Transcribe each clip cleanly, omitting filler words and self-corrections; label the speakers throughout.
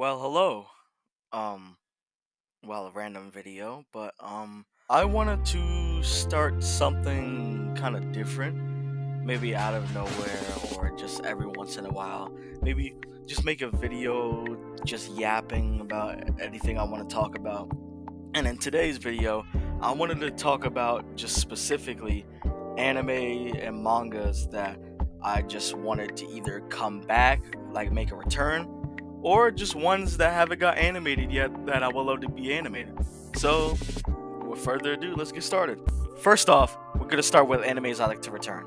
Speaker 1: Well, hello. Um, a random video, but I wanted to start something kind of different, maybe out of nowhere or just every once in a while. Maybe just make a video just yapping about anything I want to talk about. And in today's video, I wanted to talk about just specifically anime and mangas that I just wanted to either come back, like make a return, or just ones that haven't got animated yet that I would love to be animated. So, with further ado, let's get started. First off, we're gonna start with animes I like to return.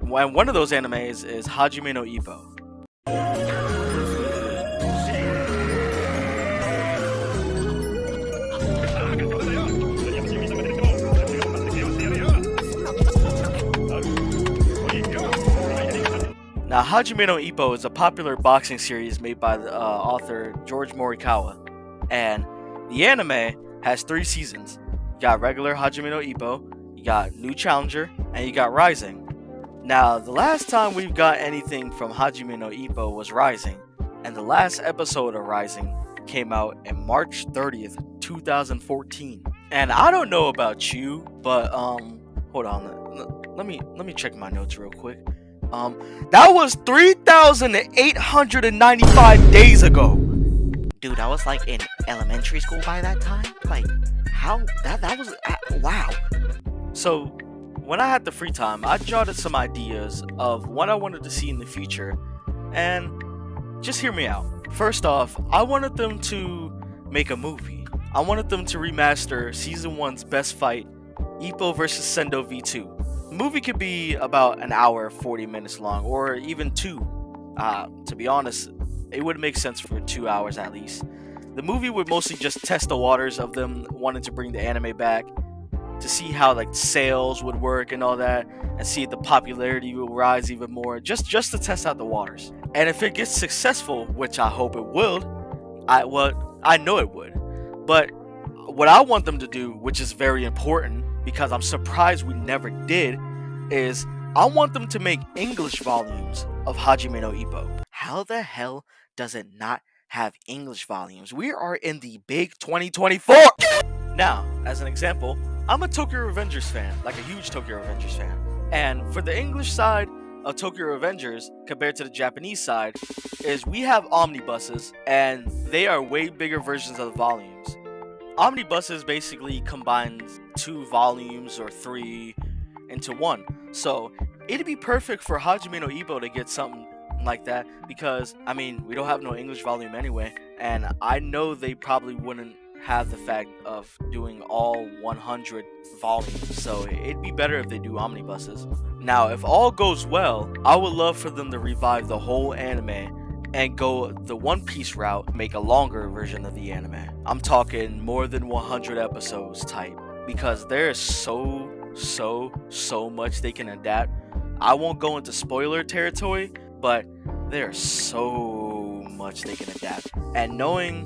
Speaker 1: And one of those animes is Hajime no Ippo. Now, Hajime no Ippo is a popular boxing series made by the author George Morikawa, and the anime has 3 seasons. You got regular Hajime no Ippo, you got New Challenger, and you got Rising. Now, the last time we've got anything from Hajime no Ippo was Rising, and the last episode of Rising came out on March 30th, 2014. And I don't know about you, but hold on, let me check my notes real quick. That was 3,895 days ago.
Speaker 2: Dude, I was like in elementary school by that time. Like, how that was wow.
Speaker 1: So, when I had the free time, I jotted some ideas of what I wanted to see in the future, and just hear me out. First off, I wanted them to make a movie. I wanted them to remaster Season 1's best fight, Ippo vs. Sendo V2. The movie could be about an hour, 40 minutes long, or even 2. To be honest, it would make sense for 2 hours at least. The movie would mostly just test the waters of them wanting to bring the anime back, to see how like sales would work and all that, and see if the popularity will rise even more, just to test out the waters. And if it gets successful, which I hope it will, I know it would. But what I want them to do, which is very important, because I'm surprised we never did, is I want them to make English volumes of Hajime no Ippo.
Speaker 2: How the hell does it not have English volumes? We are in the
Speaker 1: Big 2024! Now, as an example, I'm a Tokyo Revengers fan, like a huge Tokyo Revengers fan. And for the English side of Tokyo Revengers, compared to the Japanese side, is we have omnibuses, and they are way bigger versions of the volumes. Omnibuses basically combines 2 volumes or 3 into 1. So it'd be perfect for Hajime no Ippo to get something like that, because I mean, we don't have no English volume anyway, and I know they probably wouldn't have the fact of doing all 100 volumes, so it'd be better if they do omnibuses. Now, if all goes well, I would love for them to revive the whole anime and go the One Piece route, make a longer version of the anime. I'm talking more than 100 episodes type, because there's so much they can adapt. I won't go into spoiler territory, but there's so much they can adapt. And knowing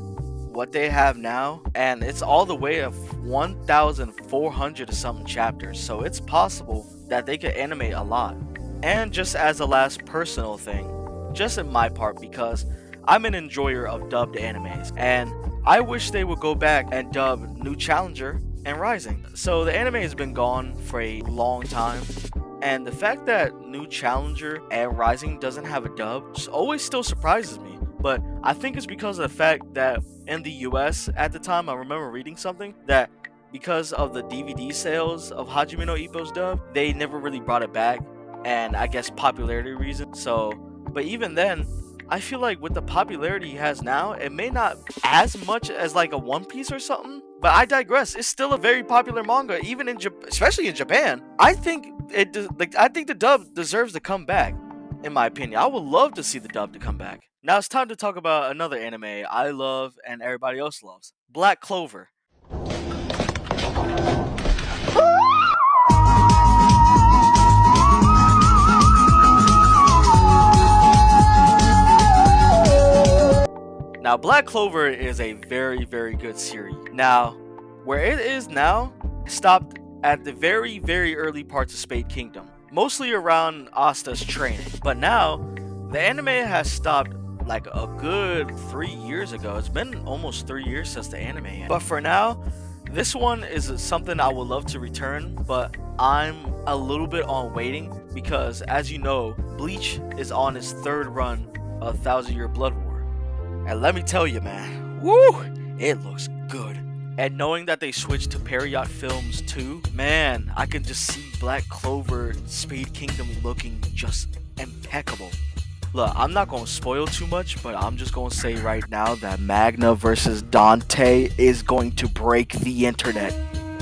Speaker 1: what they have now, and it's all the way of 1,400 something chapters, so it's possible that they could animate a lot. And just as a last personal thing, just in my part, because I'm an enjoyer of dubbed animes, and I wish they would go back and dub New Challenger and Rising. So the anime has been gone for a long time, and the fact that New Challenger and Rising doesn't have a dub always still surprises me. But I think it's because of the fact that in the US at the time, I remember reading something that because of the DVD sales of Hajime no Ippo's dub, they never really brought it back, and I guess popularity reasons. So, but even then, I feel like with the popularity he has now, it may not as much as like a One Piece or something. But I digress. It's still a very popular manga, even in especially in Japan. I think the dub deserves to come back, in my opinion. I would love to see the dub to come back. Now it's time to talk about another anime I love and everybody else loves, Black Clover. Now, Black Clover is a very good series. Now, where it is now, stopped at the very early parts of Spade Kingdom, mostly around Asta's training. But now, the anime has stopped like a good 3 years ago. It's been almost 3 years since the anime ended. But for now, this one is something I would love to return, but I'm a little bit on waiting because, as you know, Bleach is on its 3rd run of 1,000-Year Blood War. And let me tell you, man, woo, it looks good. And knowing that they switched to Period Films too, man, I can just see Black Clover Spade Kingdom looking just impeccable. Look, I'm not going to spoil too much, but I'm just going to say right now that Magna versus Dante is going to break the internet.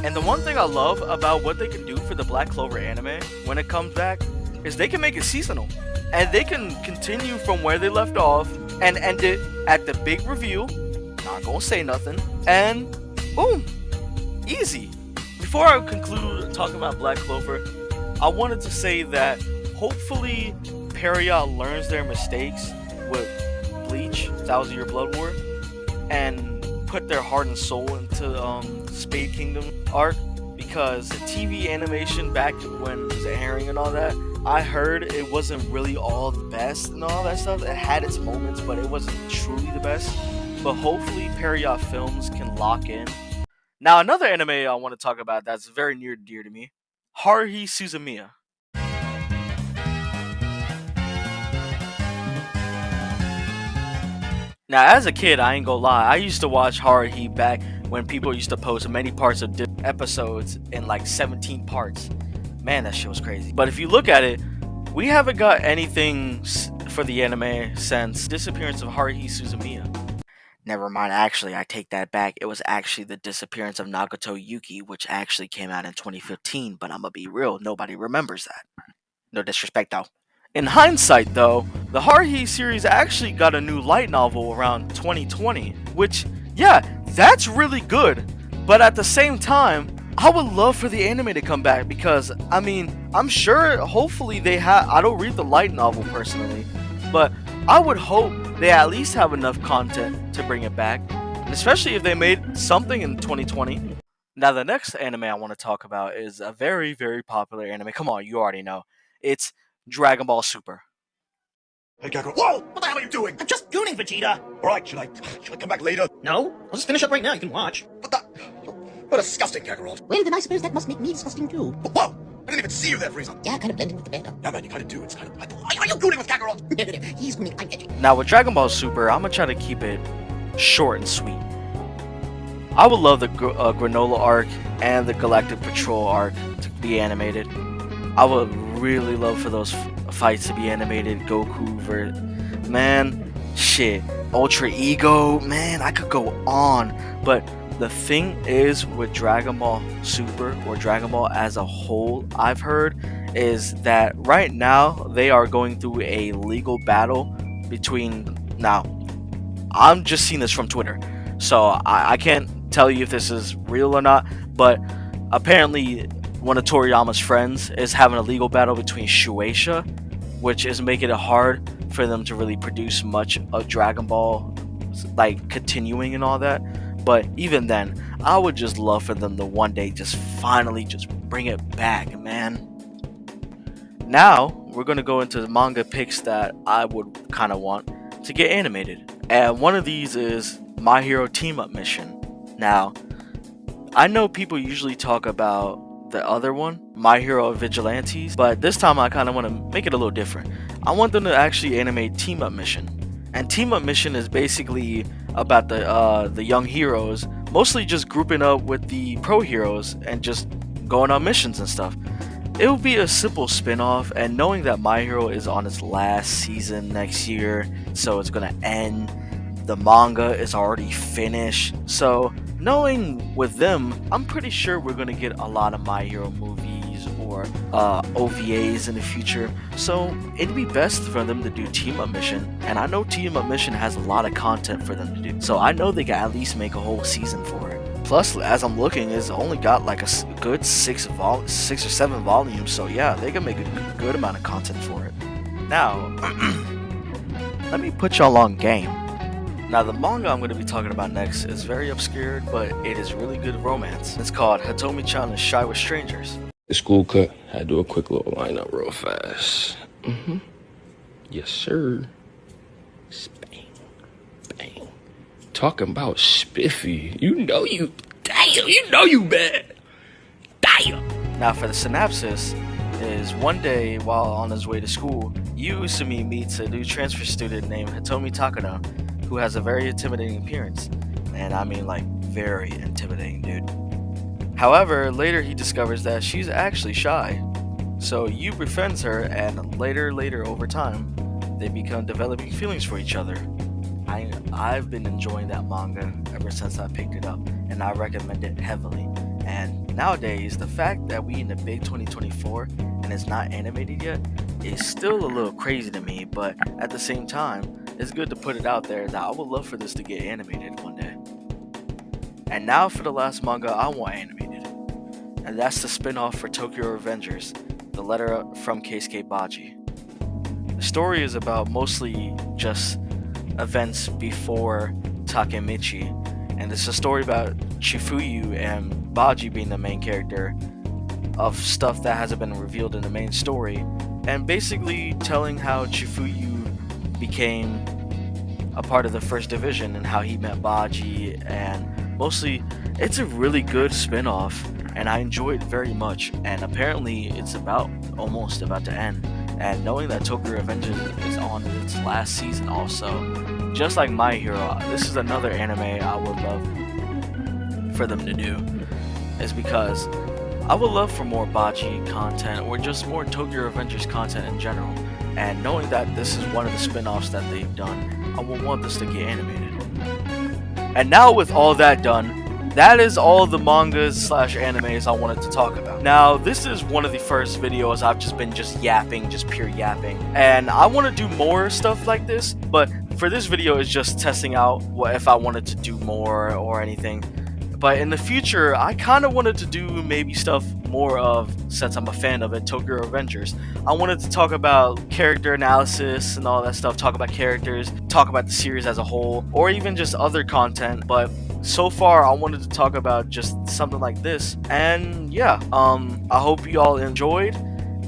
Speaker 1: And the one thing I love about what they can do for the Black Clover anime when it comes back is they can make it seasonal. And they can continue from where they left off and end it at the big reveal. Not going to say nothing. And boom, easy. Before I conclude talking about Black Clover, I wanted to say that hopefully Period learns their mistakes with Bleach, 1,000-Year Blood War, and put their heart and soul into Spade Kingdom arc, because the TV animation back when it was airing and all that, I heard it wasn't really all the best and all that stuff. It had its moments, but it wasn't truly the best. But hopefully Period Films can lock in. Now, another anime I want to talk about that's very near and dear to me, Haruhi Suzumiya. Now, as a kid, I ain't gonna lie, I used to watch Haruhi back when people used to post many parts of episodes in like 17 parts. Man, that shit was crazy. But if you look at it, we haven't got anything for the anime since Disappearance of Haruhi Suzumiya. Never mind, actually, I take that back. It was actually the Disappearance of Nagato Yuki, which actually came out in 2015, but I'm gonna be real, nobody remembers that. No disrespect, though. In hindsight, though, the Haruhi series actually got a new light novel around 2020, which, yeah, that's really good. But at the same time, I would love for the anime to come back because, I mean, I'm sure, hopefully they have, I don't read the light novel personally, but I would hope they at least have enough content to bring it back, especially if they made something in 2020. Now, the next anime I want to talk about is a very, very popular anime. Come on, you already know. It's Dragon Ball Super.
Speaker 3: Hey, Kakarot. Whoa! What the hell are you doing?
Speaker 4: I'm just gooning, Vegeta.
Speaker 3: Alright, should I come back later?
Speaker 4: No, I'll just finish up right now. You can watch.
Speaker 3: What disgusting, Kakarot.
Speaker 5: Well, then I suppose that must make me disgusting too.
Speaker 3: Whoa! I didn't even see you there, Frieza.
Speaker 5: Yeah, kind of blending with the band.
Speaker 3: Yeah, man, you kind of do. It's kind of... Why are you gooning with Kakarot?
Speaker 5: No. He's gooning. I'm edgy.
Speaker 1: Now, with Dragon Ball Super, I'm gonna try to keep it short and sweet. I would love the Granola arc and the Galactic Patrol arc to be animated. I would really love for those fights to be animated. Goku versus... Man, shit. Ultra Ego. Man, I could go on. But the thing is with Dragon Ball Super, or Dragon Ball as a whole, I've heard, is that right now they are going through a legal battle between... Now, I'm just seeing this from Twitter, so I can't tell you if this is real or not, but apparently one of Toriyama's friends is having a legal battle between Shueisha, which is making it hard for them to really produce much of Dragon Ball, like continuing and all that. But even then, I would just love for them to one day just finally just bring it back, man. Now, we're going to go into the manga picks that I would kind of want to get animated. And one of these is My Hero Team Up Mission. Now, I know people usually talk about the other one, My Hero Vigilantes, but this time I kind of want to make it a little different. I want them to actually animate Team Up Mission. And Team Up Mission is basically about the young heroes, mostly just grouping up with the pro heroes and just going on missions and stuff. It will be a simple spin-off, and knowing that My Hero is on its last season next year, so it's gonna end, the manga is already finished, so knowing with them, I'm pretty sure we're gonna get a lot of My Hero movies or OVAs in the future, so it'd be best for them to do Team Up Mission, and I know Team Up Mission has a lot of content for them to do, so I know they can at least make a whole season for it. Plus, as I'm looking, it's only got like a good 6 or 7 volumes, so yeah, they can make a good amount of content for it. Now, let me put y'all on game. Now, the manga I'm going to be talking about next is very obscure, but it is really good romance. It's called Hitomi Chan Is Shy with Strangers.
Speaker 6: The school cut. Had to do a quick little lineup real fast. Yes, sir. Spam. talking about spiffy. You know you bad. Damn.
Speaker 1: Now for the synopsis is one day while on his way to school, Usumi meets a new transfer student named Hitomi Takada, who has a very intimidating appearance. And I mean like very intimidating, dude. However, later he discovers that she's actually shy. So Yu befriends her, and later over time, they become developing feelings for each other. I've been enjoying that manga ever since I picked it up, and I recommend it heavily. And nowadays, the fact that we in the big 2024 and it's not animated yet is still a little crazy to me, but at the same time, it's good to put it out there that I would love for this to get animated one day. And now for the last manga I want animated, and that's the spin-off for Tokyo Revengers, The Letter from Keisuke Baji. The story is about mostly just events before Takemichi, and it's a story about Chifuyu and Baji being the main character of stuff that hasn't been revealed in the main story, and basically telling how Chifuyu became a part of the first division and how he met Baji, and mostly it's a really good spin-off and I enjoy it very much, and apparently it's almost about to end. And knowing that Tokyo Revengers is on its last season also, just like My Hero, this is another anime I would love for them to do, is because I would love for more Baji content or just more Tokyo Revengers content in general. And knowing that this is one of the spin-offs that they've done, I would want this to get animated. And now with all that done, that is all the mangas / animes I wanted to talk about. Now, this is one of the first videos I've just been yapping, just pure yapping. And I want to do more stuff like this, but for this video it's just testing out what if I wanted to do more or anything. But in the future, I kind of wanted to do maybe stuff more of, since I'm a fan of it, Tokyo Revengers. I wanted to talk about character analysis and all that stuff, talk about characters, talk about the series as a whole, or even just other content. But so far, I wanted to talk about just something like this. And yeah, I hope you all enjoyed.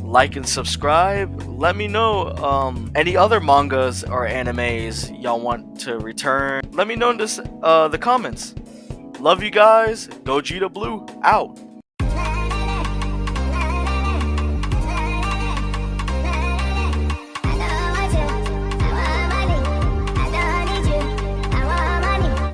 Speaker 1: Like and subscribe. Let me know any other mangas or animes y'all want to return. Let me know in the comments. Love you guys. Gogeta Blue out.